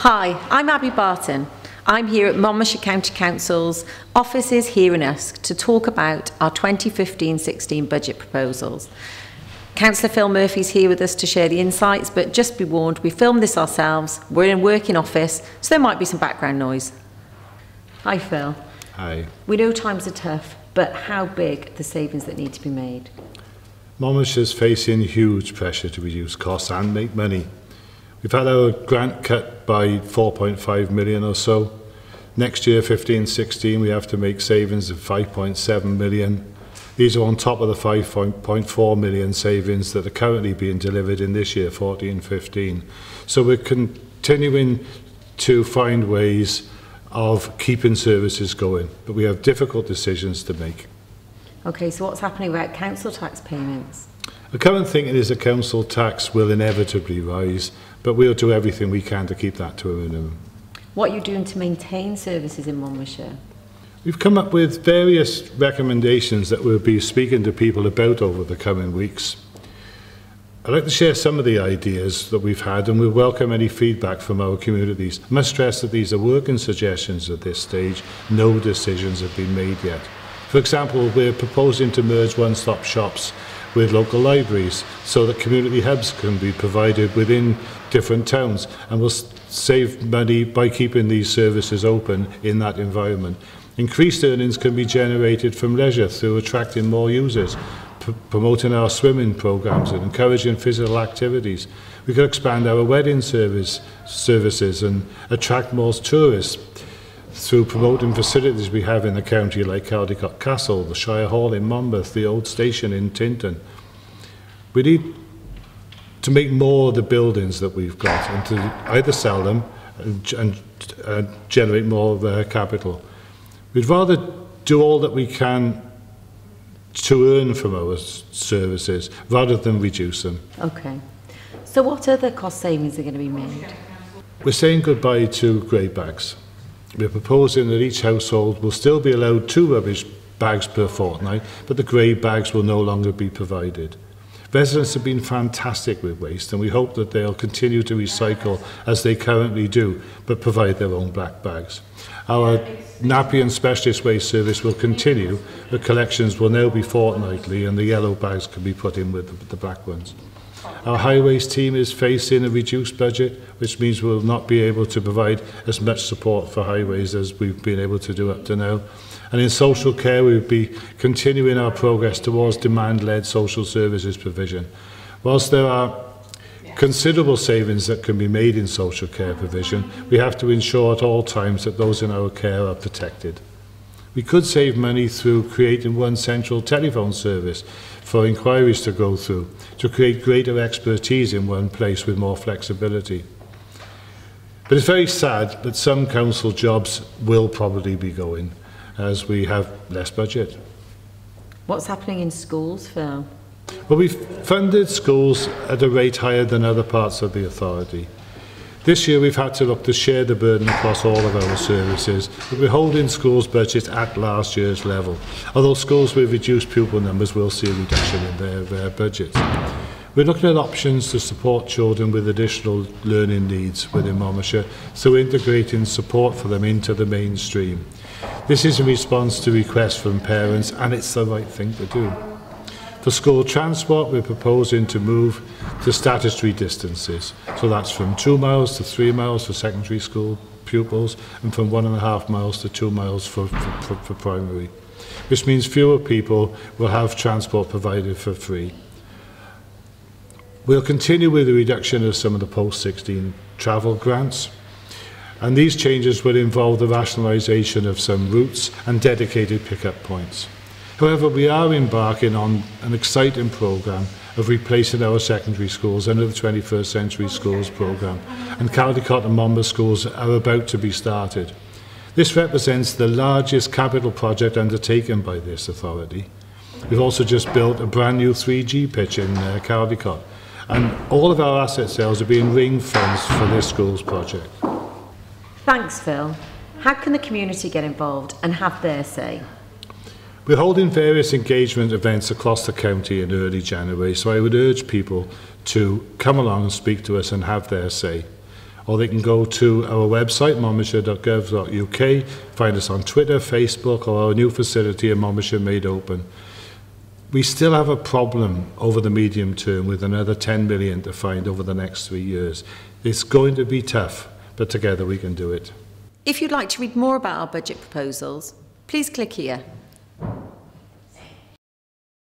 Hi, I'm Abby Barton. I'm here at Monmouthshire County Council's offices here in Usk to talk about our 2015-16 budget proposals. Councillor Phil Murphy's here with us to share the insights, but just be warned, we filmed this ourselves, we're in a working office, so there might be some background noise. Hi Phil. Hi. We know times are tough, but how big are the savings that need to be made? Monmouthshire is facing huge pressure to reduce costs and make money. We've had our grant cut by 4.5 million or so. Next year, 15-16, we have to make savings of 5.7 million. These are on top of the 5.4 million savings that are currently being delivered in this year, 14-15. So we're continuing to find ways of keeping services going, but we have difficult decisions to make. Okay, so what's happening about council tax payments? The current thinking is the council tax will inevitably rise, but we'll do everything we can to keep that to a minimum. What are you doing to maintain services in Monmouthshire? We've come up with various recommendations that we'll be speaking to people about over the coming weeks. I'd like to share some of the ideas that we've had, and we'll welcome any feedback from our communities. I must stress that these are working suggestions at this stage. No decisions have been made yet. For example, we're proposing to merge one-stop shops with local libraries so that community hubs can be provided within different towns, and we'll save money by keeping these services open in that environment. Increased earnings can be generated from leisure through attracting more users, promoting our swimming programs and encouraging physical activities. We could expand our wedding services and attract more tourists through promoting facilities we have in the county like Caldicott Castle, the Shire Hall in Monmouth, the old station in Tintern. We need to make more of the buildings that we've got and to either sell them and generate more capital. We'd rather do all that we can to earn from our services rather than reduce them. Okay. So what other cost savings are going to be made? We're saying goodbye to grey bags. We're proposing that each household will still be allowed 2 rubbish bags per fortnight, but the grey bags will no longer be provided. Residents have been fantastic with waste, and we hope that they'll continue to recycle as they currently do, but provide their own black bags. Our nappy and specialist waste service will continue. The collections will now be fortnightly, and the yellow bags can be put in with the black ones. Our highways team is facing a reduced budget, which means we'll not be able to provide as much support for highways as we've been able to do up to now. And in social care, we'll be continuing our progress towards demand-led social services provision. Whilst there are considerable savings that can be made in social care provision, we have to ensure at all times that those in our care are protected. We could save money through creating one central telephone service for inquiries to go through, to create greater expertise in one place with more flexibility. But it's very sad that some council jobs will probably be going as we have less budget. What's happening in schools, Phil? Well, we've funded schools at a rate higher than other parts of the authority. This year we've had to look to share the burden across all of our services, but we're holding schools' budgets at last year's level. Although schools with reduced pupil numbers will see a reduction in their budgets. We're looking at options to support children with additional learning needs within Monmouthshire through integrating support for them into the mainstream. This is in response to requests from parents, and it's the right thing to do. For school transport, we're proposing to move to statutory distances. So that's from 2 miles to 3 miles for secondary school pupils and from 1.5 miles to 2 miles for primary, which means fewer people will have transport provided for free. We'll continue with the reduction of some of the post-16 travel grants, and these changes will involve the rationalisation of some routes and dedicated pick-up points. However, we are embarking on an exciting programme of replacing our secondary schools under the 21st Century Schools programme, and Caldicott and Monmouth schools are about to be started. This represents the largest capital project undertaken by this authority. We've also just built a brand new 3G pitch in Caldicott, and all of our asset sales are being ring-fenced for this schools project. Thanks, Phil. How can the community get involved and have their say? We're holding various engagement events across the county in early January, so I would urge people to come along and speak to us and have their say. or they can go to our website, monmouthshire.gov.uk, find us on Twitter, Facebook, or our new facility in Monmouthshire made open. We still have a problem over the medium term with another 10 million to find over the next 3 years. It's going to be tough, but together we can do it. If you'd like to read more about our budget proposals, please click here.